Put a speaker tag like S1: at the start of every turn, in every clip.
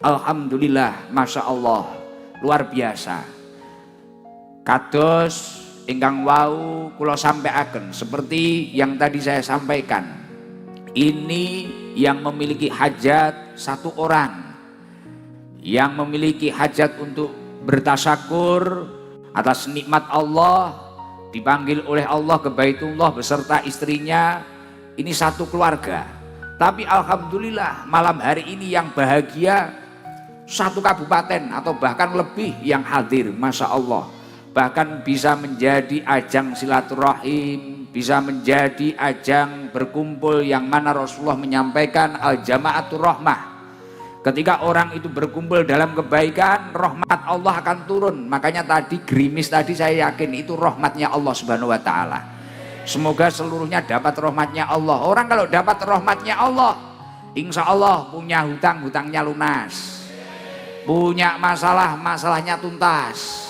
S1: Alhamdulillah, Masya Allah, luar biasa. Kados ingkang wau kula sampaikan seperti yang tadi saya sampaikan. Ini yang memiliki hajat satu orang, yang memiliki hajat untuk bertasyakur atas nikmat Allah, dipanggil oleh Allah ke Baitullah beserta istrinya. Ini satu keluarga. Tapi alhamdulillah malam hari ini yang bahagia satu kabupaten atau bahkan lebih yang hadir, Masya Allah. Bahkan bisa menjadi ajang silaturahim, bisa menjadi ajang berkumpul yang mana Rasulullah menyampaikan al-jama'atur rahmah. Ketika orang itu berkumpul dalam kebaikan, rahmat Allah akan turun. Makanya tadi gerimis tadi saya yakin itu rahmatnya Allah Subhanahu wa Ta'ala. Semoga seluruhnya dapat rahmatnya Allah. Orang kalau dapat rahmatnya Allah, insya Allah punya hutang, hutangnya lunas, punya masalah, masalahnya tuntas,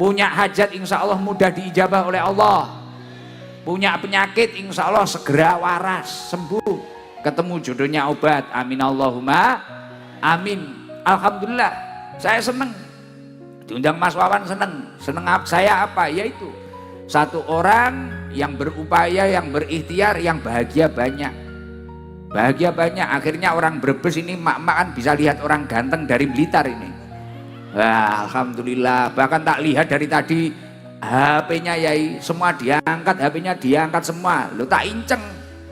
S1: punya hajat insya Allah mudah diijabah oleh Allah, punya penyakit insya Allah segera waras sembuh, ketemu jodohnya obat. Amin Allahumma amin. Alhamdulillah saya seneng diundang Mas Wawan, seneng saya apa, yaitu satu orang yang berupaya, yang berikhtiar, yang bahagia banyak. Akhirnya orang Brebes ini mak-mak kan bisa lihat orang ganteng dari Blitar ini. Wah, alhamdulillah. Bahkan tak lihat dari tadi HP-nya Yai semua diangkat, HP-nya diangkat semua. Lo tak inceng,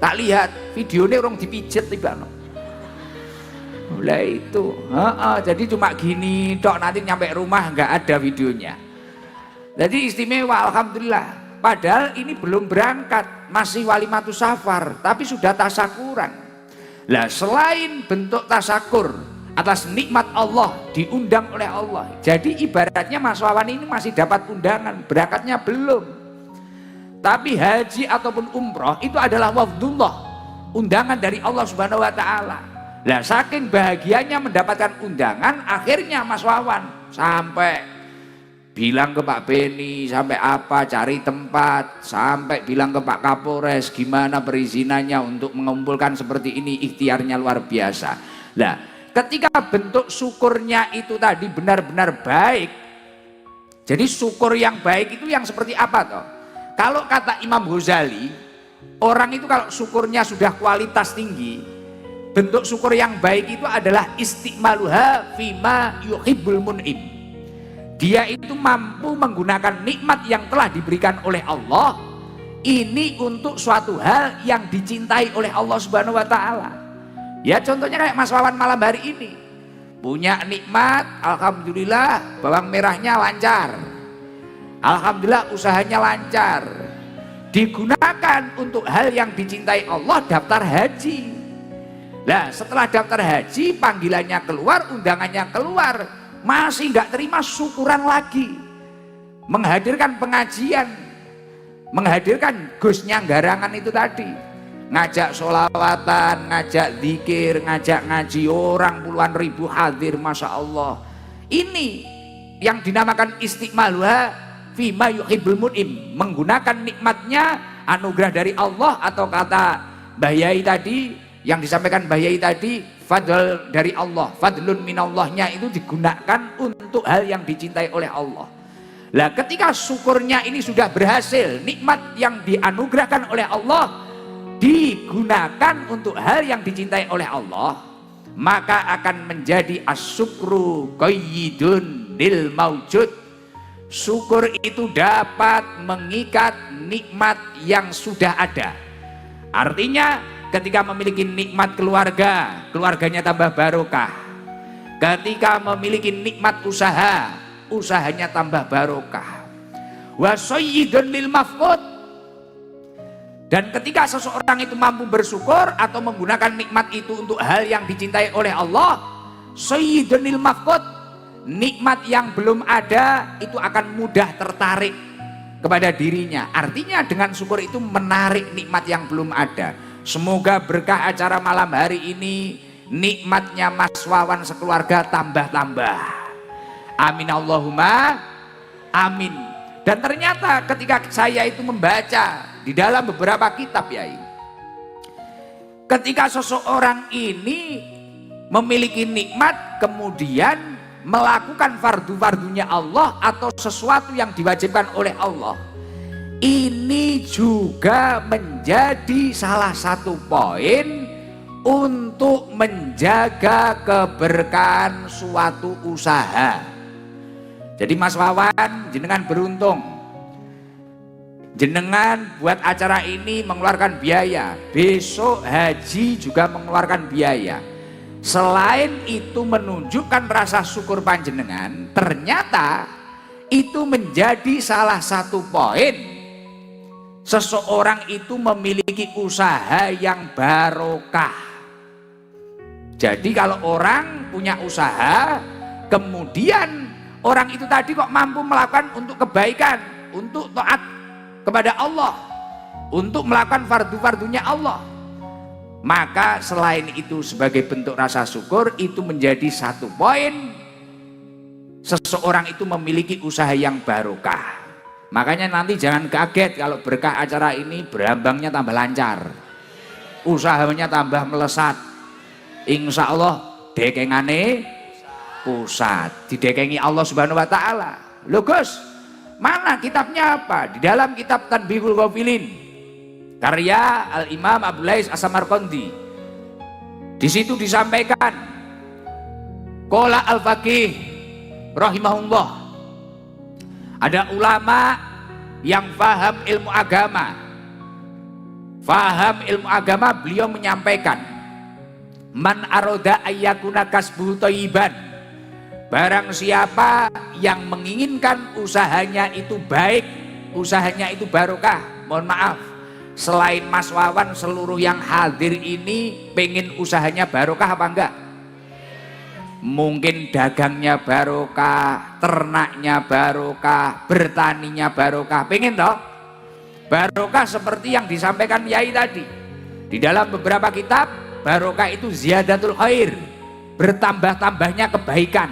S1: tak lihat videonya orang dipijet tiba no. Mulai itu, jadi cuma gini dok, nanti nyampe rumah nggak ada videonya. Jadi istimewa, alhamdulillah. Padahal ini belum berangkat, masih walimatus safar, tapi sudah tasakuran. Lah selain bentuk tasakur atas nikmat Allah, diundang oleh Allah. Jadi ibaratnya Mas Wawan ini masih dapat undangan, berangkatnya belum. Tapi haji ataupun umroh itu adalah wafdullah, undangan dari Allah Subhanahu wa Ta'ala. Lah saking bahagianya mendapatkan undangan, akhirnya Mas Wawan sampai bilang ke Pak Beni, sampai apa cari tempat, sampai bilang ke Pak Kapolres gimana perizinannya untuk mengumpulkan seperti ini. Ikhtiarnya luar biasa. Nah, ketika bentuk syukurnya itu tadi benar-benar baik, jadi syukur yang baik itu yang seperti apa toh? Kalau kata Imam Ghazali, orang itu kalau syukurnya sudah kualitas tinggi, bentuk syukur yang baik itu adalah istiqmaluha fima yuhibbul mun'im. Dia itu mampu menggunakan nikmat yang telah diberikan oleh Allah ini untuk suatu hal yang dicintai oleh Allah Subhanahu wa Ta'ala. Ya contohnya kayak Mas Wawan malam hari ini punya nikmat, alhamdulillah bawang merahnya lancar, alhamdulillah usahanya lancar, digunakan untuk hal yang dicintai Allah, daftar haji. Nah setelah daftar haji panggilannya keluar, undangannya keluar, masih nggak terima, syukuran lagi, menghadirkan pengajian, menghadirkan Gusnya Garangan itu tadi, ngajak sholawatan, ngajak zikir, ngajak ngaji, orang puluhan ribu hadir, Masya Allah. Ini yang dinamakan istiqmaluha fima yuhibbul mun'im, menggunakan nikmatnya, anugerah dari Allah, atau kata Mbah Yai tadi, yang disampaikan Mbah Yai tadi, fadl dari Allah, fadlun minallahnya itu digunakan untuk hal yang dicintai oleh Allah. Lah ketika syukurnya ini sudah berhasil, nikmat yang dianugerahkan oleh Allah digunakan untuk hal yang dicintai oleh Allah, maka akan menjadi asyukru qayyidun lil maujud. Syukur itu dapat mengikat nikmat yang sudah ada. Artinya ketika memiliki nikmat keluarga, keluarganya tambah barokah. Ketika memiliki nikmat usaha, usahanya tambah barokah. Wa sayyidun lil mafqud. Dan ketika seseorang itu mampu bersyukur atau menggunakan nikmat itu untuk hal yang dicintai oleh Allah, sayyidun lil mafqud, nikmat yang belum ada itu akan mudah tertarik kepada dirinya. Artinya dengan syukur itu menarik nikmat yang belum ada. Semoga berkah acara malam hari ini, nikmatnya Mas Wawan sekeluarga tambah-tambah. Amin Allahumma amin. Dan ternyata ketika saya itu membaca di dalam beberapa kitab Yai, ketika seseorang ini memiliki nikmat kemudian melakukan fardu-fardunya Allah atau sesuatu yang diwajibkan oleh Allah, ini juga menjadi salah satu poin untuk menjaga keberkahan suatu usaha. Jadi Mas Wawan, jenengan beruntung, jenengan buat acara ini mengeluarkan biaya, besok haji juga mengeluarkan biaya. Selain itu menunjukkan rasa syukur panjenengan, ternyata itu menjadi salah satu poin seseorang itu memiliki usaha yang barokah. Jadi kalau orang punya usaha, kemudian orang itu tadi kok mampu melakukan untuk kebaikan, untuk taat kepada Allah, untuk melakukan fardu-fardunya Allah, maka selain itu sebagai bentuk rasa syukur, itu menjadi satu poin seseorang itu memiliki usaha yang barokah. Makanya nanti jangan kaget kalau berkah acara ini berambangnya tambah lancar, usahanya tambah melesat. Insya Allah dekengane pusat, didekengi Allah Subhanahu wa Ta'ala. Loh Gus, mana kitabnya apa? Di dalam kitab Tanbihul Ghafilin karya Al-Imam Abu Lais As-Samarqandi, di situ disampaikan qala al-faqih rahimahullah, ada ulama yang paham ilmu agama, beliau menyampaikan man aroda ayyakuna kasbuhu thayyiban, barang siapa yang menginginkan usahanya itu baik, usahanya itu barokah. Mohon maaf, selain Mas Wawan, seluruh yang hadir ini pengen usahanya barokah apa enggak? Mungkin dagangnya barokah, ternaknya barokah, bertaninya barokah, pengen toh? Barokah seperti yang disampaikan Yai tadi. Di dalam beberapa kitab, barokah itu ziyadatul khair, bertambah-tambahnya kebaikan.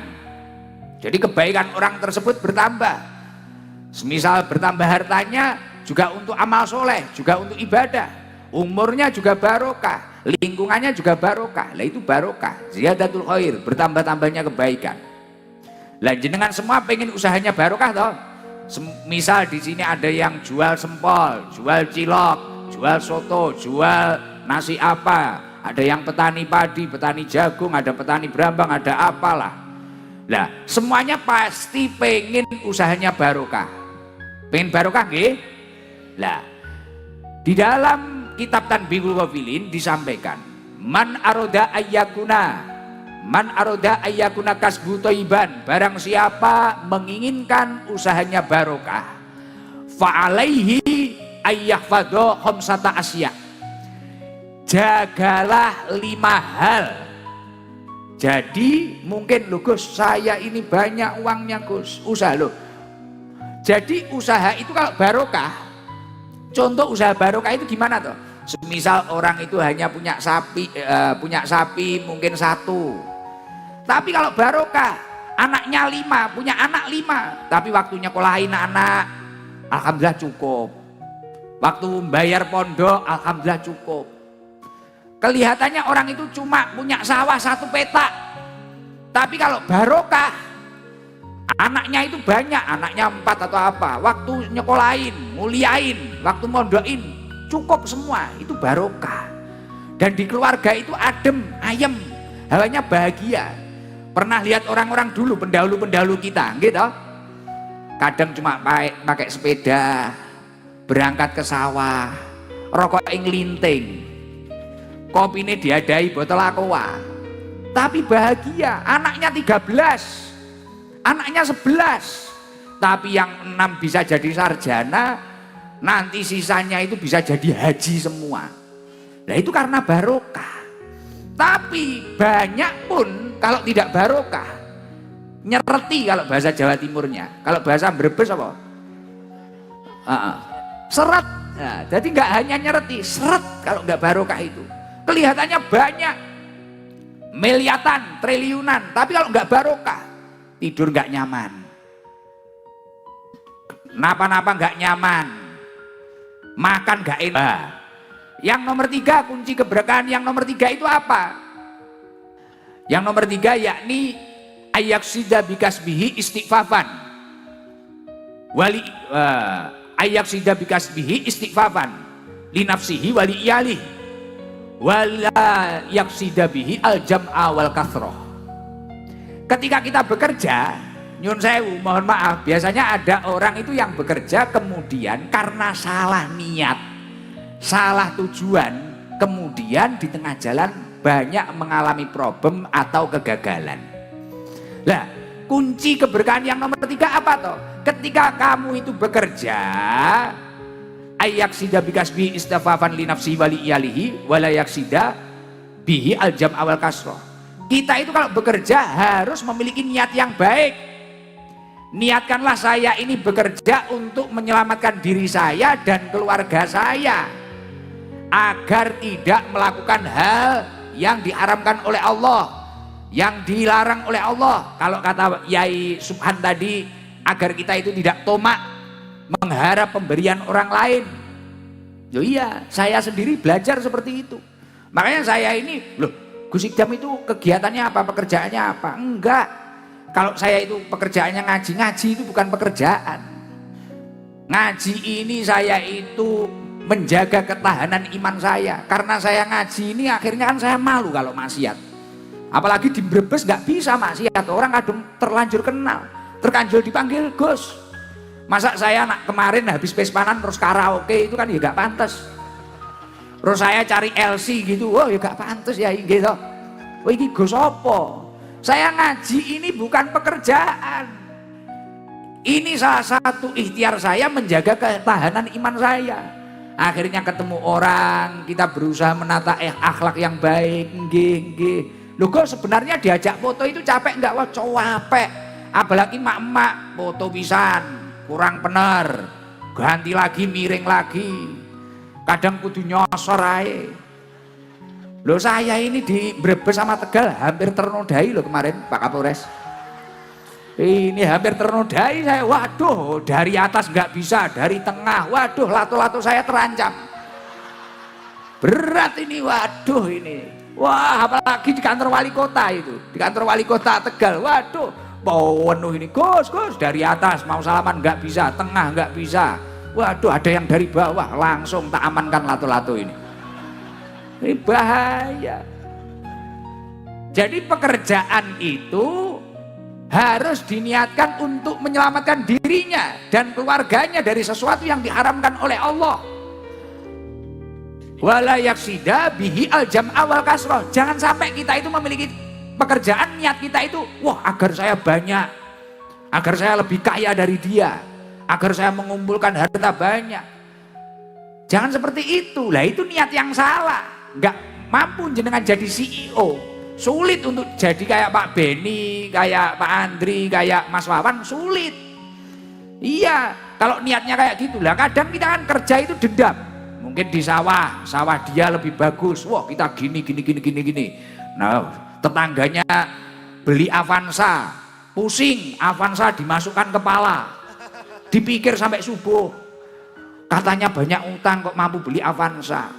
S1: Jadi kebaikan orang tersebut bertambah. Semisal bertambah hartanya juga untuk amal soleh, juga untuk ibadah. Umurnya juga barokah, lingkungannya juga barokah. Lah itu barokah, ziyadatul khair, bertambah-tambahnya kebaikan. Lah jenengan semua pengen usahanya barokah toh? Misal di sini ada yang jual sempol, jual cilok, jual soto, jual nasi apa, ada yang petani padi, petani jagung, ada petani berambang, ada apalah. Lah semuanya pasti pengen usahanya barokah. Pengen barokah nggih? Lah di dalam kitab Tanbihul Ghafilin disampaikan man aroda ayyakuna kasbu thayyiban, barang siapa menginginkan usahanya barokah, fa'alaihi ayyahfadha khamsata asya, jagalah 5 hal. Jadi mungkin loh Gus, saya ini banyak uangnya Gus, usaha loh. Jadi usaha itu kalau barokah, contoh usaha barokah itu gimana toh? Semisal orang itu hanya punya sapi mungkin 1, tapi kalau barokah anaknya 5, punya anak 5, tapi waktunya kolahin anak, alhamdulillah cukup. Waktu bayar pondok, alhamdulillah cukup. Kelihatannya orang itu cuma punya sawah 1 petak, tapi kalau barokah anaknya itu banyak, anaknya 4 atau apa, waktu nyekolahin, muliain, waktu mondokin, cukup semua, itu barokah. Dan di keluarga itu adem, ayem, hawanya bahagia. Pernah lihat orang-orang dulu, pendahulu-pendahulu kita, gitu, kadang cuma pakai sepeda, berangkat ke sawah, rokok linting, kopi ini diadai botol aqua, tapi bahagia. Anaknya 13, anaknya 11, tapi yang 6 bisa jadi sarjana, nanti sisanya itu bisa jadi haji semua. Nah itu karena barokah. Tapi banyak pun kalau tidak barokah, nyereti kalau bahasa Jawa Timurnya, kalau bahasa Brebes apa? Seret. Nah, jadi nggak hanya nyereti, seret kalau nggak barokah itu. Kelihatannya banyak, miliatan, triliunan, tapi kalau nggak barokah, tidur nggak nyaman, napa-napa nggak nyaman, makan nggak enak. Yang nomor 3, kunci keberkahan yang nomor 3 itu apa? Yang nomor 3 yakni ayaksida bikasbihi istighfafan wali ayaksida bikasbihi istighfafan linafsihi wali iyalih wala yaksida bihi al-jam'a wal kathroh. Ketika kita bekerja, nyun sewu, mohon maaf, biasanya ada orang itu yang bekerja kemudian karena salah niat, salah tujuan, kemudian di tengah jalan banyak mengalami problem atau kegagalan. Lah, kunci keberkahan yang nomor 3 apa toh? Ketika kamu itu bekerja, ayaksida bikasbi istafafan li nafsi wali iyalihi wala yaksida bihi aljam awal kasroh. Kita itu kalau bekerja harus memiliki niat yang baik. Niatkanlah saya ini bekerja untuk menyelamatkan diri saya dan keluarga saya agar tidak melakukan hal yang diharamkan oleh Allah, yang dilarang oleh Allah. Kalau kata Yai Subhan tadi, agar kita itu tidak tomak mengharap pemberian orang lain. Yo iya, saya sendiri belajar seperti itu. Makanya saya ini, loh, Gus Idam itu kegiatannya apa, pekerjaannya apa? Enggak. Kalau saya itu pekerjaannya ngaji, ngaji itu bukan pekerjaan. Ngaji ini saya itu menjaga ketahanan iman saya. Karena saya ngaji ini akhirnya kan saya malu kalau maksiat. Apalagi di Brebes nggak bisa maksiat. Orang kadang terlanjur kenal, terkanjul dipanggil Gus. Masa saya kemarin habis pespanan terus karaoke itu kan ya gak pantas. Terus saya cari LC gitu, oh ya gak pantas ya gitu. Oh ini Gus apa? Saya ngaji ini bukan pekerjaan. Ini salah satu ikhtiar saya menjaga ketahanan iman saya. Akhirnya ketemu orang, kita berusaha menata akhlak yang baik. Nggih. Loh kok sebenarnya diajak foto itu capek enggak? Wah capek. Apalagi mak-mak foto pisan. Kurang bener, ganti lagi, miring lagi, kadang kudu nyosor ae. Loh saya ini di Brebes sama Tegal hampir ternodai loh kemarin Pak Kapolres. Ini hampir ternodai saya, waduh dari atas nggak bisa, dari tengah, waduh lato-lato saya terancam. Berat ini, waduh ini. Wah apalagi di kantor wali kota itu, di kantor wali kota Tegal, waduh. Penuh ini, Gus, dari atas mau salaman nggak bisa, tengah nggak bisa. Waduh ada yang dari bawah, langsung tak amankan lato-lato ini. Ini bahaya. Jadi pekerjaan itu harus diniatkan untuk menyelamatkan dirinya dan keluarganya dari sesuatu yang diharamkan oleh Allah. Wala yaksida bihi aljam awal kasroh. Jangan sampai kita itu memiliki pekerjaan, niat kita itu, wah agar saya banyak, agar saya lebih kaya dari dia, agar saya mengumpulkan harta banyak. Jangan seperti itu. Lah itu niat yang salah. Nggak mampu jenengan jadi CEO, sulit untuk jadi kayak Pak Beni, kayak Pak Andri, kayak Mas Wawan, sulit. Iya, kalau niatnya kayak gitu lah. Kadang kita kan kerja itu dendam. Mungkin di sawah dia lebih bagus. Wah kita gini. Nah tetangganya beli Avanza, pusing, Avanza dimasukkan kepala, dipikir sampai subuh, katanya banyak utang kok mampu beli Avanza.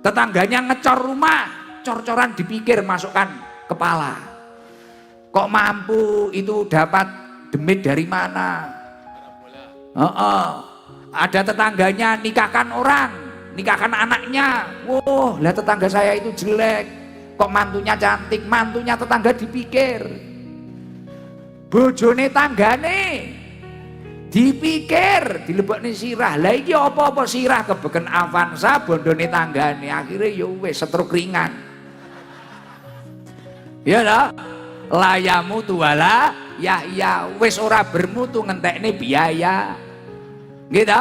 S1: Tetangganya ngecor rumah, cor-coran dipikir masukkan kepala, kok mampu itu dapat demit dari mana. Ada tetangganya nikahkan orang, nikahkan anaknya, wah lah tetangga saya itu jelek, kok mantunya cantik, mantunya tetangga dipikir, bojone tanggane dipikir, dilebokne sirah. Lah iki apa-apa sirah kebeken Avanza, bondone tanggane, akhirnya ya wis setruk ringan. Ya lah, layamu tuwala ya wis ora bermutu ngentekne biaya. Gitu.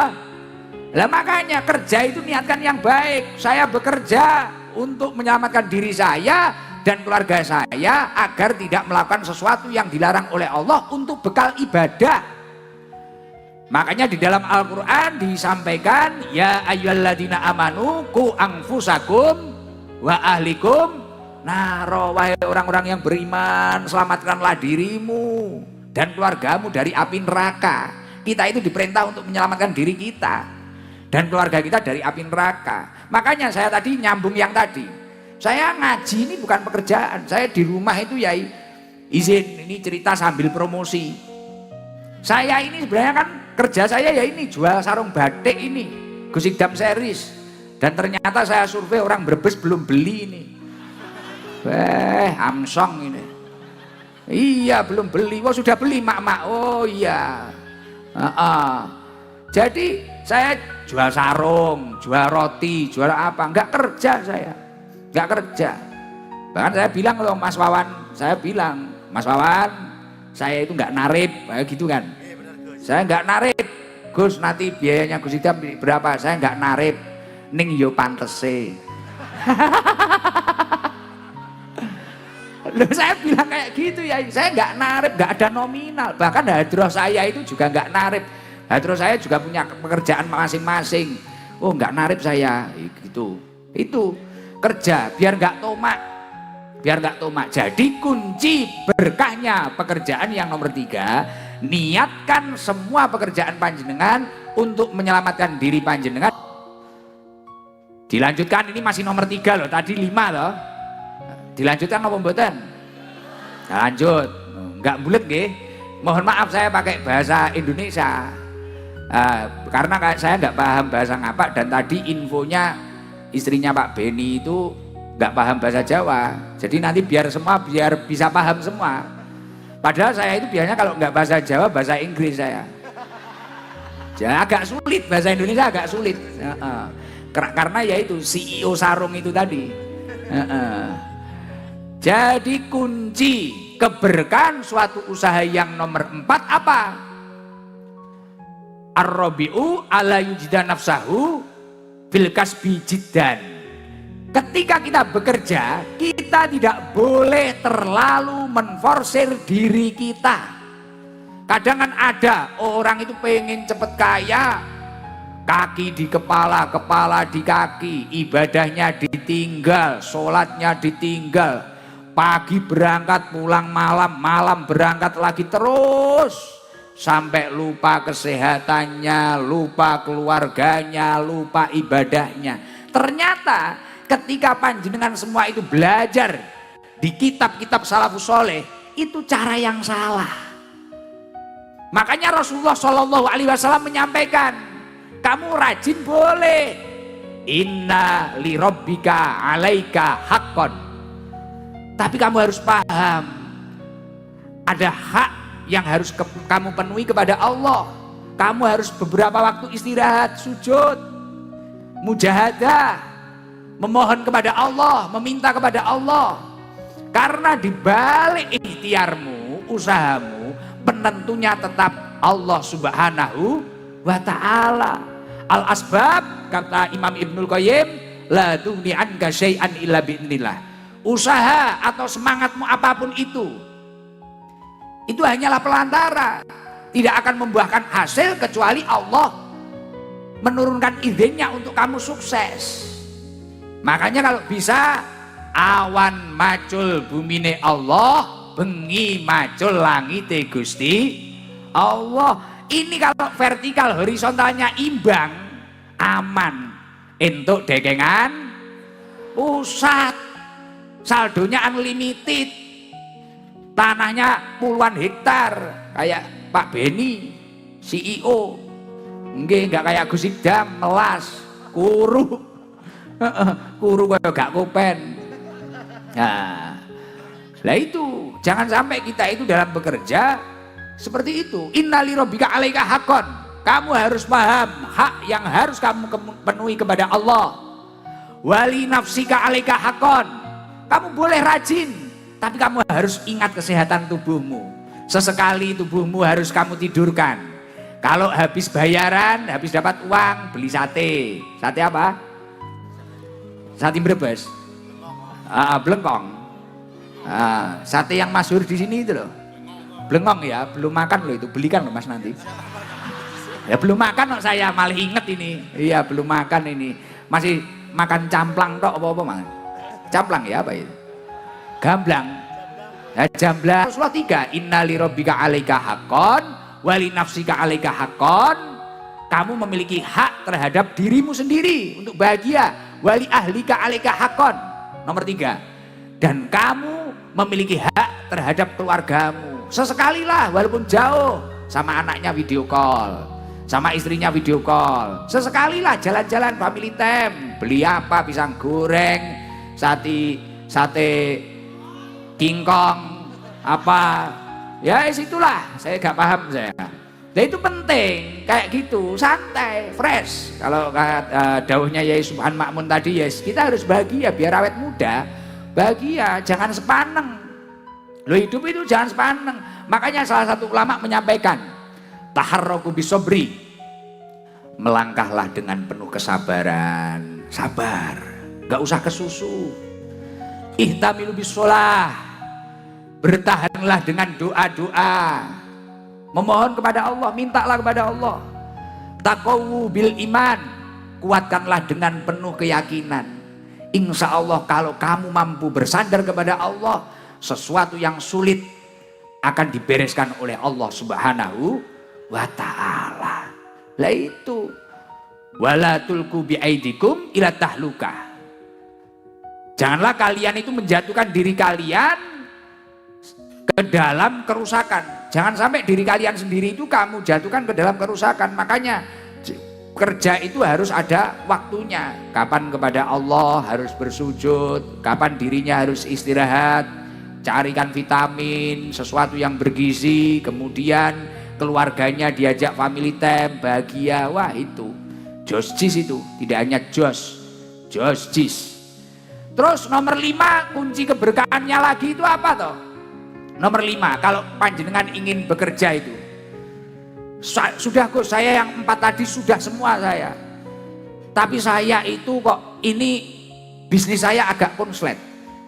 S1: Lah makanya kerja itu niatkan yang baik. Saya bekerja untuk menyelamatkan diri saya dan keluarga saya agar tidak melakukan sesuatu yang dilarang oleh Allah untuk bekal ibadah. Makanya di dalam Al-Quran disampaikan, ya ayyuhalladzina amanu qu anfusakum wa ahlikum naro, wahai orang-orang yang beriman, selamatkanlah dirimu dan keluargamu dari api neraka. Kita itu diperintah untuk menyelamatkan diri kita dan keluarga kita dari api neraka. Makanya saya tadi nyambung yang tadi, Saya ngaji ini bukan pekerjaan. Saya di rumah itu ya izin ini cerita sambil promosi. Saya ini sebenarnya kan kerja saya ya ini jual sarung batik ini, Gusikdam series. Dan ternyata saya survei orang Brebes belum beli ini. Amsong ini. Iya belum beli. Oh sudah beli mak-mak. Oh iya. Jadi saya jual sarung, jual roti, jual apa? Enggak kerja saya. Enggak kerja. Bahkan saya bilang loh Mas Wawan, saya bilang, Mas Wawan, saya itu enggak narip, kayak gitu kan. Saya enggak narip. Gus nanti biayanya Gus Idam berapa? Saya enggak narip. Ning yo pantese. Loh, saya bilang kayak gitu ya, saya nggak narip, nggak ada nominal. Bahkan hadroh saya itu juga nggak narip. Hadroh saya juga punya pekerjaan masing-masing. Oh nggak narip saya, gitu. Itu kerja biar nggak tomak, biar nggak tomak. Jadi kunci berkahnya pekerjaan yang nomor 3, niatkan semua pekerjaan panjenengan untuk menyelamatkan diri panjenengan. Dilanjutkan, ini masih nomor 3 loh, tadi 5 loh. Dilanjutkan apa mboten? Lanjut, nggak bulet nggih. Mohon maaf saya pakai bahasa Indonesia. Karena saya nggak paham bahasa ngapak dan tadi infonya istrinya Pak Beni itu nggak paham bahasa Jawa. Jadi nanti biar bisa paham semua. Padahal saya itu biasanya kalau nggak bahasa Jawa, bahasa Inggris saya. Jadi agak sulit, bahasa Indonesia agak sulit. Karena yaitu CEO sarung itu tadi. Jadi kunci keberkahan suatu usaha yang nomor 4 apa? Ar-rabi'u ala yujida nafsahu fil kasbi jiddan. Ketika kita bekerja, kita tidak boleh terlalu menforsir diri kita. Kadang kan ada orang itu pengen cepet kaya, kaki di kepala, kepala di kaki, ibadahnya ditinggal, sholatnya ditinggal, pagi berangkat pulang malam, malam berangkat lagi terus sampai lupa kesehatannya, lupa keluarganya, lupa ibadahnya. Ternyata ketika panjenengan semua itu belajar di kitab-kitab salafus soleh, itu cara yang salah. Makanya Rasulullah Shallallahu Alaihi Wasallam menyampaikan, kamu rajin boleh, inna li rabbika alaika haqqan, tapi kamu harus paham ada hak yang harus kamu penuhi kepada Allah. Kamu harus beberapa waktu istirahat, sujud, mujahadah, memohon kepada Allah, meminta kepada Allah. Karena di balik ikhtiarmu, usahamu, penentunya tetap Allah Subhanahu wa ta'ala. Al-asbab, kata Imam Ibnul Qayyim, la tughni anka syai'an illa bi'nillah. Usaha atau semangatmu apapun itu hanyalah pelantara, tidak akan membuahkan hasil kecuali Allah menurunkan izinnya untuk kamu sukses. Makanya kalau bisa, awan macul bumine Allah, bengi macul langite Gusti Allah. Ini kalau vertikal horizontalnya imbang, aman, entuk dekengan pusat, saldonya unlimited, tanahnya puluhan hektar kayak Pak Beni CEO. Nggak kayak Gus Idam melas kuru kayak gak kopen. Nah itu jangan sampai kita itu dalam bekerja seperti itu. Innali rabbika alaika haqqan, kamu harus paham hak yang harus kamu penuhi kepada Allah. Wali nafsika alaika haqqan, kamu boleh rajin, tapi kamu harus ingat kesehatan tubuhmu. Sesekali tubuhmu harus kamu tidurkan. Kalau habis bayaran, habis dapat uang, beli sate. Sate apa? Sate Brebes. Blengkong. Sate yang masyhur di sini itu loh. Blengkong ya, belum makan loh itu, belikan loh Mas nanti. Ya belum makan loh saya, malah inget ini. Iya belum makan ini. Masih makan camplang tok apa-apa Mas? Camplang ya apa itu? Gamblang. Ya jamblang. Rasulullah 3, innali rabbika alaika haqqan wali nafsika alaika haqqan. Kamu memiliki hak terhadap dirimu sendiri untuk bahagia. Wali ahlika alaika haqqan. Nomor 3, dan kamu memiliki hak terhadap keluargamu. Sesekalilah walaupun jauh, sama anaknya video call, sama istrinya video call. Sesekalilah jalan-jalan family time, beli apa, pisang goreng, sate kingkong, apa. Ya situlah, saya gak paham saya. Nah itu penting, kayak gitu, santai, fresh. Kalau dawuhnya Yai Subhan Makmun tadi, yes, kita harus bahagia biar awet muda. Bahagia, jangan sepaneng. Lo hidup itu jangan sepaneng. Makanya salah satu ulama menyampaikan, taharroku bisobri, melangkahlah dengan penuh kesabaran. Sabar, gak usah kesusu. Ihtamilu bisolah, bertahanlah dengan doa-doa. Memohon kepada Allah, mintalah kepada Allah. Taqawu bil iman, kuatkanlah dengan penuh keyakinan. Insya Allah kalau kamu mampu bersandar kepada Allah, sesuatu yang sulit akan dibereskan oleh Allah Subhanahu wa ta'ala. Lah itu, wala tulku biaidikum ila tahlukah. Janganlah kalian itu menjatuhkan diri kalian ke dalam kerusakan. Jangan sampai diri kalian sendiri itu kamu jatuhkan ke dalam kerusakan. Makanya kerja itu harus ada waktunya. Kapan kepada Allah harus bersujud, kapan dirinya harus istirahat, carikan vitamin, sesuatu yang bergizi, kemudian keluarganya diajak family time, bahagia. Wah itu jos jis, itu tidak hanya jos jis. Terus nomor 5, kunci keberkahannya lagi itu apa toh? Nomor 5, kalau panjenengan ingin bekerja itu, sudah kok saya yang 4 tadi sudah semua saya, tapi saya itu kok ini bisnis saya agak konslet.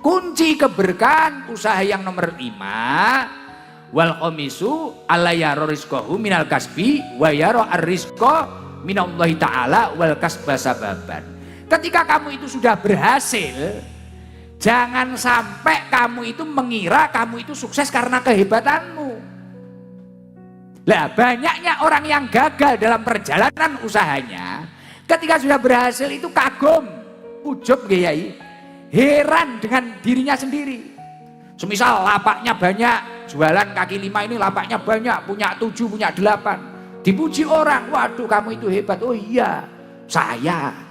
S1: Kunci keberkahan usaha yang nomor 5, wal komisu alla yaro rizqahu minal kasbi wa yaro ar-rizqa minallahi ta'ala wal kasba sababan. Ketika kamu itu sudah berhasil, jangan sampai kamu itu mengira kamu itu sukses karena kehebatanmu. Lah banyaknya orang yang gagal dalam perjalanan usahanya, ketika sudah berhasil itu kagum, ujub Kiai, heran dengan dirinya sendiri. Semisal lapaknya banyak, jualan kaki 5 ini lapaknya banyak, punya 7, punya 8. Dipuji orang, waduh kamu itu hebat. Oh iya, saya.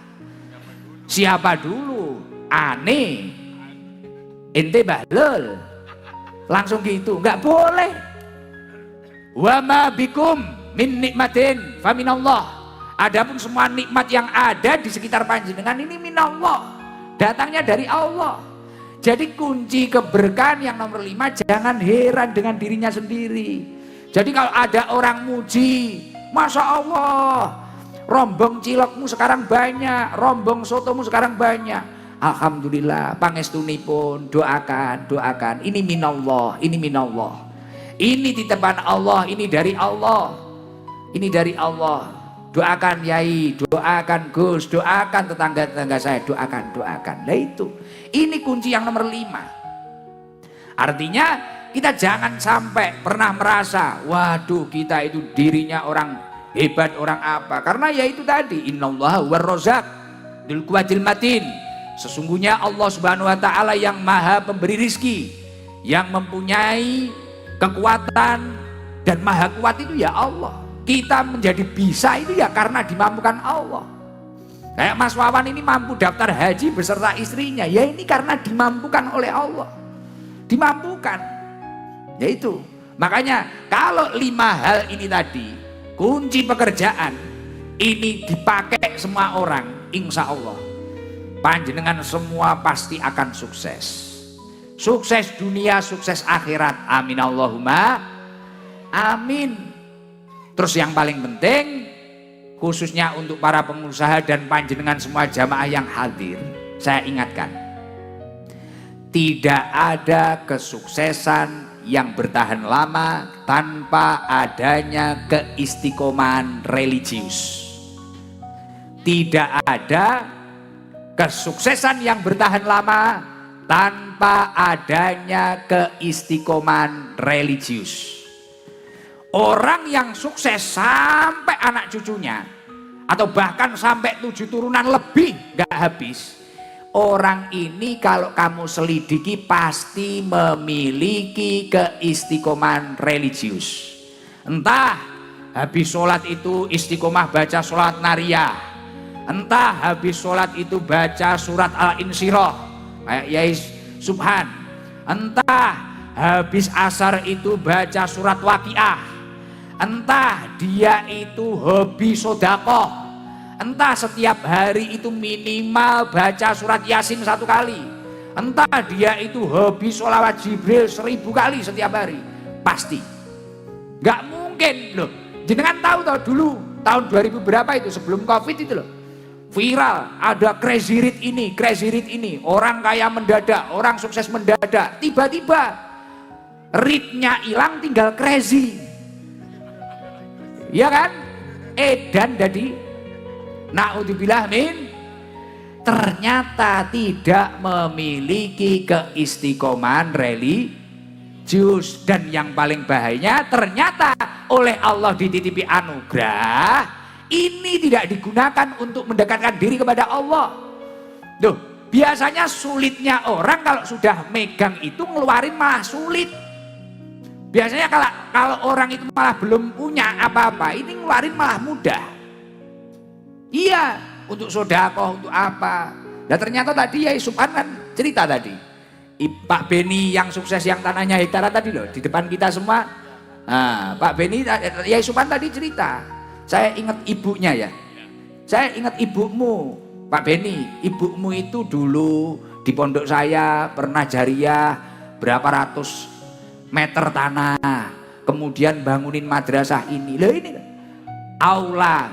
S1: Siapa dulu? Aneh. Ente bahlul, langsung gitu, nggak boleh. Wa ma bikum min nikmatin fa minallah. Adapun semua nikmat yang ada di sekitar panjenengan ini minallah, datangnya dari Allah. Jadi kunci keberkahan yang nomor 5, jangan heran dengan dirinya sendiri. Jadi kalau ada orang muji, Masya Allah, rombong cilokmu sekarang banyak, rombong sotomu sekarang banyak, alhamdulillah, pangestunipun, doakan. Ini minallah, ini minallah. Ini titipan Allah, ini dari Allah. Ini dari Allah. Doakan Yai, doakan Gus, doakan tetangga-tetangga saya, doakan. Nah itu. Ini kunci yang nomor 5. Artinya kita jangan sampai pernah merasa, waduh kita itu dirinya orang hebat, orang apa. Karena ya itu tadi, innallaha warrazaq dzul quwwatil matin. Sesungguhnya Allah Subhanahu wa taala yang maha pemberi rizki, yang mempunyai kekuatan dan maha kuat itu ya Allah. Kita menjadi bisa itu ya karena dimampukan Allah. Kayak Mas Wawan ini mampu daftar haji beserta istrinya, ya ini karena dimampukan oleh Allah. Dimampukan. Ya itu. Makanya kalau 5 hal ini tadi, kunci pekerjaan ini dipakai semua orang, insya Allah panjenengan semua pasti akan sukses. Sukses dunia, sukses akhirat. Amin Allahumma amin. Terus yang paling penting, khususnya untuk para pengusaha dan panjenengan semua jamaah yang hadir, saya ingatkan, tidak ada kesuksesan yang bertahan lama tanpa adanya keistiqomahan religius. Tidak ada kesuksesan yang bertahan lama tanpa adanya keistiqomahan religius. Orang yang sukses sampai anak cucunya atau bahkan sampai 7 turunan lebih gak habis, orang ini kalau kamu selidiki pasti memiliki keistiqomahan religius. Entah habis sholat itu istiqomah baca sholat nariyah, entah habis sholat itu baca surat Al-Insyirah kayak Yai Subhan, entah habis asar itu baca surat Waqiah, entah dia itu hobi sodakoh, entah setiap hari itu minimal baca surat Yasin 1 kali, entah dia itu hobi sholawat Jibril 1000 kali setiap hari, pasti nggak mungkin loh. Jenengan tahu toh dulu tahun 2000 berapa itu sebelum Covid itu loh, viral ada crazy rich ini, orang kaya mendadak, orang sukses mendadak, tiba-tiba ritnya hilang tinggal crazy, ya kan? Edan jadi naudzubillah min, ternyata tidak memiliki keistiqomahan religius. Dan yang paling bahayanya ternyata oleh Allah dititipi anugerah ini tidak digunakan untuk mendekatkan diri kepada Allah. Duh, biasanya sulitnya orang kalau sudah megang itu ngeluarin malah sulit. Biasanya kalau orang itu malah belum punya apa-apa, ini ngeluarin malah mudah. Iya, untuk sodakoh, untuk apa. Dan ternyata tadi Yai Subhan kan cerita tadi, Pak Beni yang sukses yang tanahnya hektaran tadi loh, di depan kita semua. Nah, Pak Beni, Yai Subhan tadi cerita, saya ingat ibunya ya, saya ingat ibumu Pak Beni, ibumu itu dulu di pondok saya pernah jariah berapa ratus meter tanah, kemudian bangunin madrasah ini. Loh ini aula.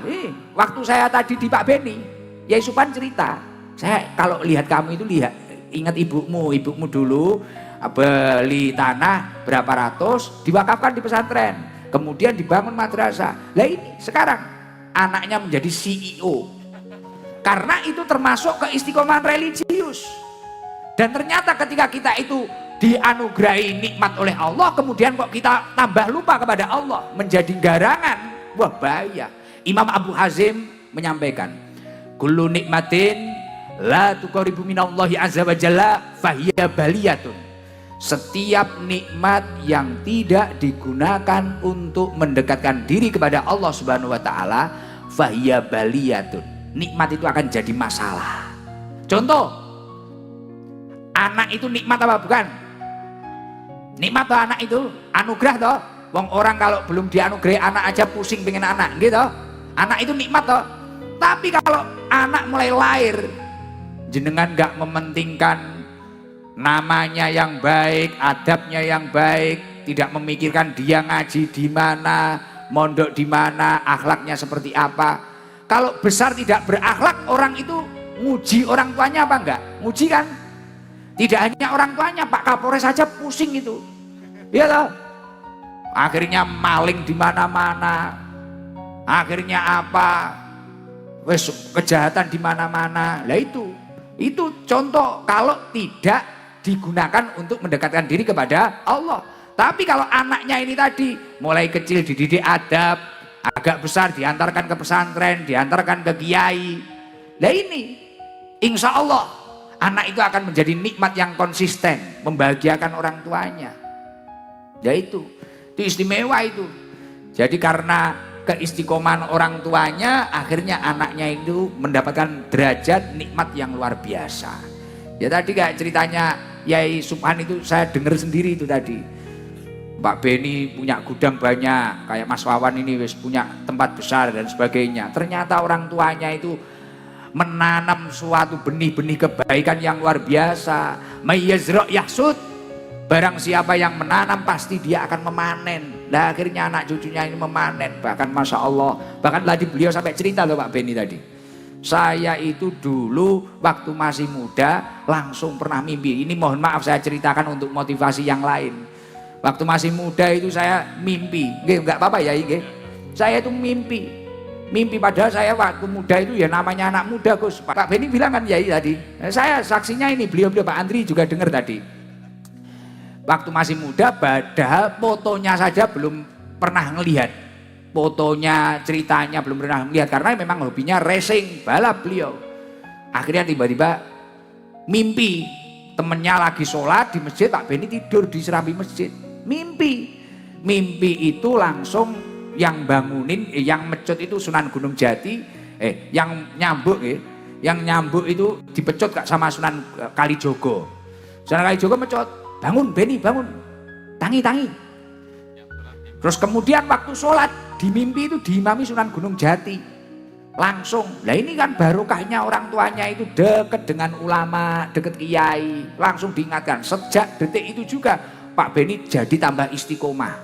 S1: Waktu saya tadi di Pak Beni, Yai Subhan cerita, saya kalau lihat kamu itu ingat ibumu dulu beli tanah berapa ratus, diwakafkan di pesantren, kemudian dibangun madrasah. Lah ini sekarang anaknya menjadi CEO, karena itu termasuk keistiqomahan religius. Dan ternyata ketika kita itu dianugerahi nikmat oleh Allah, kemudian kok kita tambah lupa kepada Allah, menjadi garangan, wah bahaya. Imam Abu Hazim menyampaikan, kullu nikmatin la tuqaribu minallahi azza wa jalla fahiya baliyatun. Setiap nikmat yang tidak digunakan untuk mendekatkan diri kepada Allah Subhanahu wa taala fahiya baliyatun. Nikmat itu akan jadi masalah. Contoh, anak itu nikmat apa bukan? Nikmat toh anak itu, anugerah toh. Wong orang kalau belum dianugerahi anak aja pusing pengen anak, gitu. Anak itu nikmat toh. Tapi kalau anak mulai lahir, jenengan nggak mementingkan namanya yang baik, adabnya yang baik, tidak memikirkan dia ngaji di mana, mondok di mana, akhlaknya seperti apa. Kalau besar tidak berakhlak, orang itu nguji orang tuanya apa enggak? Nguji kan? Tidak hanya orang tuanya, Pak Kapolres saja pusing itu. Iya toh? Akhirnya maling di mana-mana. Akhirnya apa? Wes kejahatan di mana-mana. Lah itu contoh kalau tidak digunakan untuk mendekatkan diri kepada Allah. Tapi kalau anaknya ini tadi mulai kecil dididik adab, agak besar diantarkan ke pesantren, diantarkan ke kiai. Lah ini insya Allah anak itu akan menjadi nikmat yang konsisten, membahagiakan orang tuanya. Ya itu istimewa itu. Jadi karena keistiqomahan orang tuanya, akhirnya anaknya itu mendapatkan derajat nikmat yang luar biasa. Ya tadi kayak ceritanya Yai Subhan itu saya dengar sendiri itu tadi. Pak Beni punya gudang banyak, kayak Mas Wawan ini wis punya tempat besar dan sebagainya. Ternyata orang tuanya itu menanam suatu benih-benih kebaikan yang luar biasa. Mayyazra' yahsud. Barang siapa yang menanam pasti dia akan memanen. Nah akhirnya anak cucunya ini memanen. Bahkan Masya Allah, bahkan tadi beliau sampai cerita loh Pak Beni tadi, saya itu dulu waktu masih muda langsung pernah mimpi. Ini mohon maaf saya ceritakan untuk motivasi yang lain. Waktu masih muda itu saya mimpi, enggak apa-apa ya, saya itu mimpi padahal saya waktu muda itu ya namanya anak muda Gus. Pak Beni bilang kan ya tadi, saya saksinya ini, beliau Pak Andri juga dengar tadi. Waktu masih muda, padahal fotonya saja belum pernah ngelihat, fotonya, ceritanya belum pernah melihat, karena memang hobinya racing, balap beliau. Akhirnya tiba-tiba Mimpi temennya lagi sholat di masjid, Pak Beni tidur di serambi masjid. Mimpi itu langsung yang bangunin, yang mecut itu Sunan Gunung Jati, yang nyambuk itu dipecut sama Sunan Kalijogo. Sunan Kalijogo mecut, bangun Beni, bangun, tangi. Terus kemudian waktu sholat di mimpi itu diimami Sunan Gunung Jati. Langsung, lah ini kan barokahnya orang tuanya itu deket dengan ulama, deket kiai, langsung diingatkan. Sejak detik itu juga Pak Beni jadi tambah istiqomah,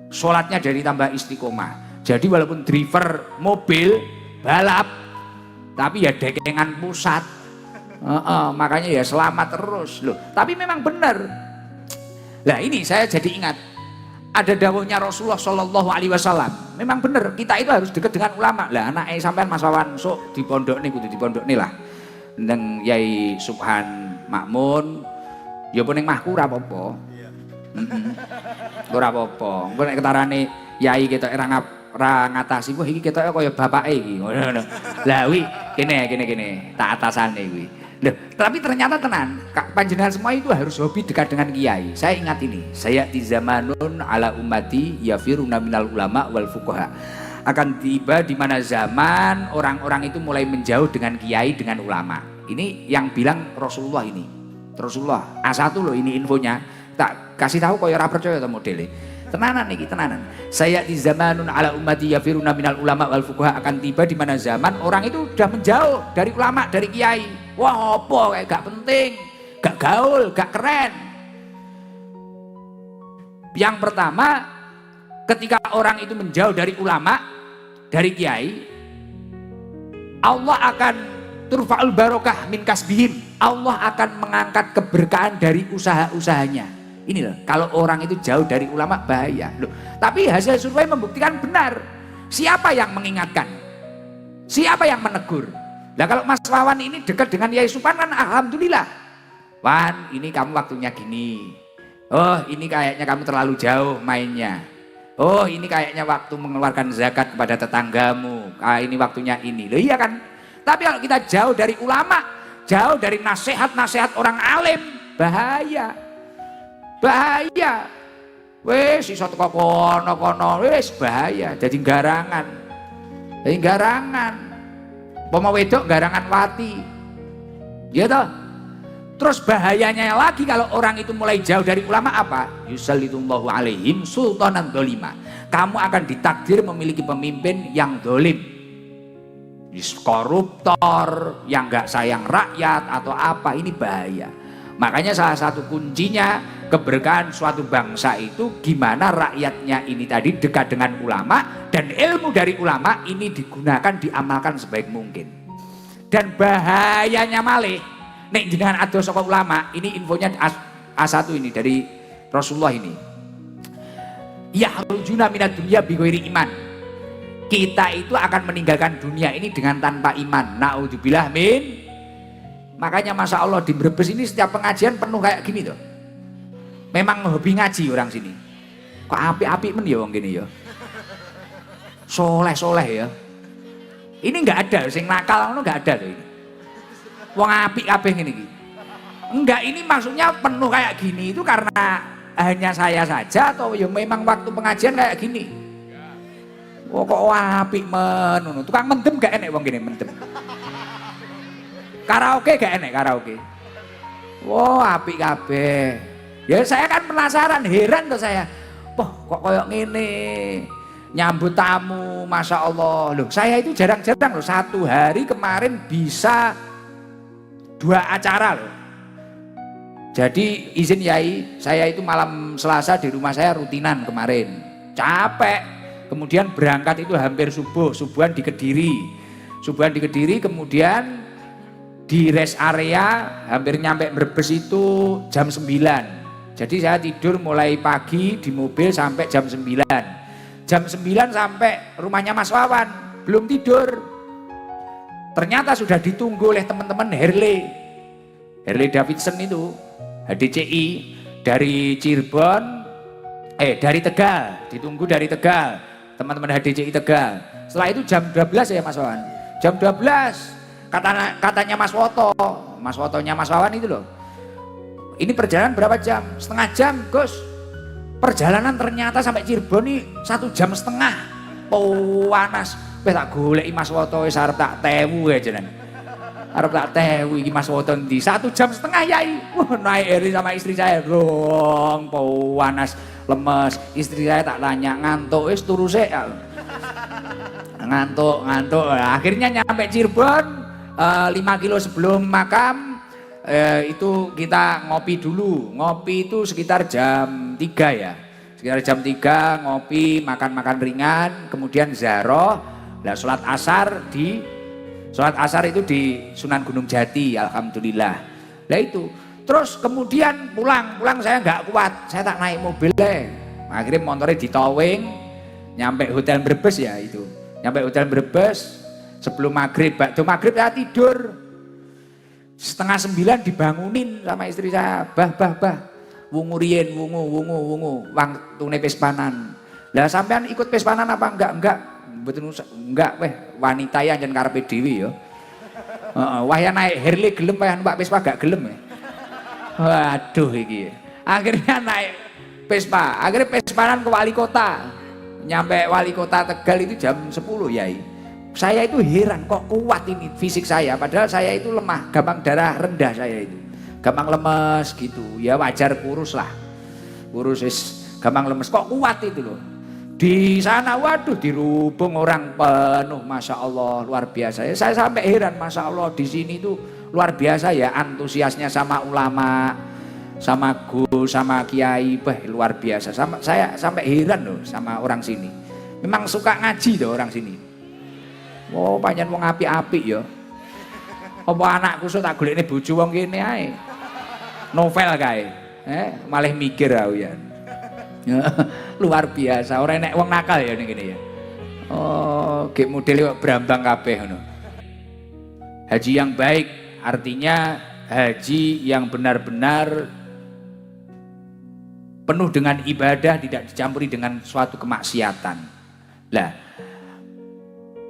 S1: sholatnya jadi tambah istiqomah. Jadi walaupun driver mobil balap, tapi ya dekengan pusat, makanya ya selamat terus loh. Tapi memang benar. Lah ini saya jadi ingat, ada dawuhnya Rasulullah Shallallahu Alaihi Wasallam. Memang benar, kita itu harus dekat dengan ulama. Lah anaknya sampean Mas Wawan sok di pondok nih, kudu di pondok nih lah. Neng Yai Subhan Makmun, ya pun yang mahku ora apa-apa. Ora apa-apa. Engko nek ketarane Yai ketok ora ngatasi, wah iki ketoke kaya bapake iki. Ngono. Lah wi kene tak atasane kuwi. Loh, tapi ternyata tenan, panjenengan semua itu harus hobi dekat dengan kiai. Saya ingat ini, saya di zamanun ala ummati yafiruna minal ulama wal fuqaha. Akan tiba di mana zaman orang-orang itu mulai menjauh dengan kiai, dengan ulama. Ini yang bilang Rasulullah ini. Rasulullah A1 loh ini infonya. Tak kasih tahu kaya ora percaya to modele. Tenanan iki, tenanan. Saya di zamanun ala ummati yafiruna minal ulama wal fuqaha. Akan tiba di mana zaman orang itu sudah menjauh dari ulama, dari kiai. Wah apa kayak gak penting, gak gaul, gak keren. Yang pertama, ketika orang itu menjauh dari ulama, dari kiai, Allah akan turfa'ul barokah min kasbihim. Allah akan mengangkat keberkahan dari usaha-usahanya. Ini loh, kalau orang itu jauh dari ulama bahaya. Loh, tapi hasil survei membuktikan benar. Siapa yang mengingatkan? Siapa yang menegur? Nah kalau Mas Wawan ini dekat dengan Yai Subhan kan alhamdulillah. Wan, ini kamu waktunya gini. Oh, ini kayaknya kamu terlalu jauh mainnya. Oh, ini kayaknya waktu mengeluarkan zakat kepada tetanggamu. Ah, ini waktunya ini. Loh iya kan? Tapi kalau kita jauh dari ulama, jauh dari nasihat-nasihat orang alim, bahaya. Bahaya. Wes iso teko kono-kono, wes bahaya. Jadi garangan. Jadi garangan. Poma wedok garangan wati, ya toh. Terus bahayanya lagi kalau orang itu mulai jauh dari ulama apa? Yusallitullahu alaihim sultanan dolima. Kamu akan ditakdir memiliki pemimpin yang dolim, koruptor, yang gak sayang rakyat atau apa. Ini bahaya. Makanya salah satu kuncinya keberkahan suatu bangsa itu gimana rakyatnya ini tadi dekat dengan ulama, dan ilmu dari ulama ini digunakan, diamalkan sebaik mungkin. Dan bahayanya malih nek jenengan ado saka ulama, ini infonya A1 ini dari Rasulullah ini. Yahrujuna minad dunya bighairi iman. Kita itu akan meninggalkan dunia ini dengan tanpa iman. Naudzubillah min. Makanya Masya Allah di Brebes ini setiap pengajian penuh kayak gini tuh. Memang hobi ngaji orang sini. Kok api-api men ya wong gini ya. Soleh-soleh ya. Ini enggak ada, sing nakal ngono enggak ada tuh ini. Wong apik kabeh ngene iki. Enggak, ini maksudnya penuh kayak gini itu karena hanya saya saja atau ya memang waktu pengajian kayak gini. Kok apik men ngono. Tukang mendem gak enek wong gini mendem. Karaoke gak enek karaoke. Wah, apik kabeh. Ya saya kan penasaran, heran tuh saya. Wah, kok koyok ngene. Nyambut tamu, Masya Allah. Loh, saya itu jarang-jarang loh. Satu hari kemarin bisa 2 acara loh. Jadi izin Yai, saya itu malam Selasa di rumah saya rutinan kemarin. Capek. Kemudian berangkat itu hampir subuhan di Kediri. Subuhan di Kediri, kemudian di rest area hampir nyampe Brebes itu jam 9. Jadi saya tidur mulai pagi di mobil sampai jam 9. Jam 9 sampai rumahnya Mas Wawan, belum tidur. Ternyata sudah ditunggu oleh teman-teman Harley Davidson itu, HDCI dari Cirebon, dari Tegal, ditunggu dari Tegal, teman-teman HDCI Tegal. Setelah itu jam 12 ya Mas Wawan, jam 12 katanya Mas Woto, Mas Wotonya Mas Wawan itu loh. Ini perjalanan berapa jam? Setengah jam, Gus. Perjalanan ternyata sampai Cirebon ini 1,5 jam. Panas. Wes tak goleki Mas Woto wis arep tak tewu ya jenengan. Arep tak tewu iki Mas Woto ndi? 1,5 jam Yai. Wah, naik eri sama istri saya. Rong, panas, lemes. Istri saya tak tanya, ngantuk wis turu sik. Ngantuk. Akhirnya nyampe Cirebon 5 kilo sebelum makam. Itu kita ngopi dulu. Ngopi itu sekitar jam 3 ya. Sekitar jam 3 ngopi, makan ringan, kemudian ziarah. Nah, sholat asar itu di Sunan Gunung Jati, alhamdulillah. Nah itu, terus kemudian pulang saya nggak kuat, saya tak naik mobil deh. Akhirnya motornya ditowing, nyampe Hotel Brebes ya itu. Nyampe Hotel Brebes, sebelum maghrib, waktu maghrib saya tidur. 8:30 dibangunin sama istri saya, bah, wungu rien, wungu, waktune pespanan. Lah sampean ikut pespanan apa enggak? Betul enggak wanita yang jan karepe dhewe ya. Wah ya naik Harley gelem wah numpak Vespa gak gelem ya. Waduh iki. Akhirnya naik Vespa. Akhirnya Vespanan ke wali kota. Nyampe wali kota Tegal itu jam 10 Yai. Saya itu heran kok kuat ini fisik saya padahal saya itu lemah, gampang darah rendah saya itu. Gampang lemes gitu. Ya wajar kurus lah. Kurus gampang lemes kok kuat itu loh. Di sana waduh dirubung orang penuh, masya Allah luar biasa. Saya sampai heran, masya Allah di sini tuh luar biasa ya antusiasnya sama ulama, sama Gus, sama Kiai, luar biasa. Saya sampai heran loh sama orang sini. Memang suka ngaji tuh orang sini. Oh panjang wong api-api ya. Apa anakku so tak golekne bojo wong kene ae. Novel kae. Malah mikir aku ya. Luar biasa, orang enek wong nakal ya ning kene ya. Oh, gek model kok brambang kabeh ngono. Haji yang baik artinya haji yang benar-benar penuh dengan ibadah, tidak dicampuri dengan suatu kemaksiatan. Lah,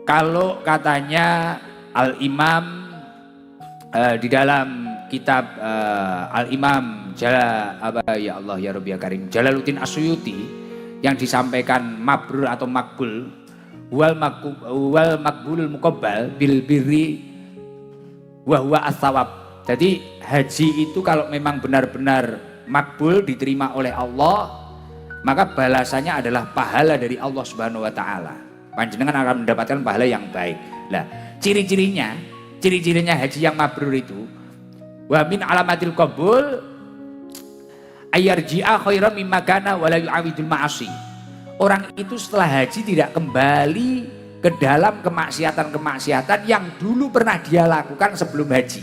S1: kalau katanya Al-Imam di dalam kitab Al-Imam ya Allah ya Rabbi ya Karim Jalaluddin As-Suyuti yang disampaikan mabrur atau makbul wal makbulul muqabbal bil birri wa huwa as-sawab. Jadi haji itu kalau memang benar-benar makbul diterima oleh Allah maka balasannya adalah pahala dari Allah Subhanahu wa taala. Panjenengan akan mendapatkan pahala yang baik. Lah, ciri-cirinya haji yang mabrur itu wa min alamatil qabul ayarji'a khairan mimma kana wa la yu'awidul ma'asi. Orang itu setelah haji tidak kembali ke dalam kemaksiatan-kemaksiatan yang dulu pernah dia lakukan sebelum haji.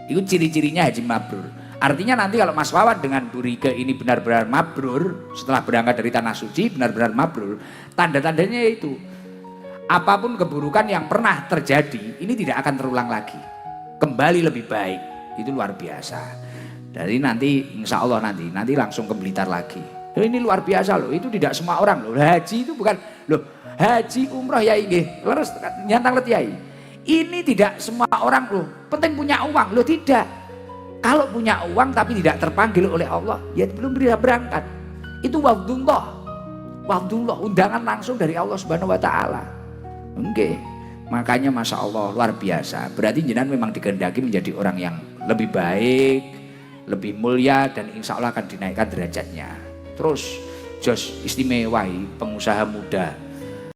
S1: Itu ciri-cirinya haji mabrur. Artinya nanti kalau Mas Wawan dengan Bu Rike ini benar-benar mabrur setelah berangkat dari tanah suci, benar-benar mabrur, tanda-tandanya itu apapun keburukan yang pernah terjadi ini tidak akan terulang lagi, kembali lebih baik. Itu luar biasa. Dari nanti insya Allah nanti langsung ke Blitar lagi. Loh, ini luar biasa loh. Itu tidak semua orang loh. Haji itu bukan loh. Haji umroh ya ini. Terus nyantang let yai. Ini tidak semua orang loh. Penting punya uang loh, tidak. Kalau punya uang tapi tidak terpanggil oleh Allah, ya belum bisa berangkat. Itu wafdullah. Undangan langsung dari Allah Subhanahu wa taala. Oke. Makanya masya Allah luar biasa. Berarti jenengan memang dikehendaki menjadi orang yang lebih baik, lebih mulia dan insya Allah akan dinaikkan derajatnya. Terus jos istimewai pengusaha muda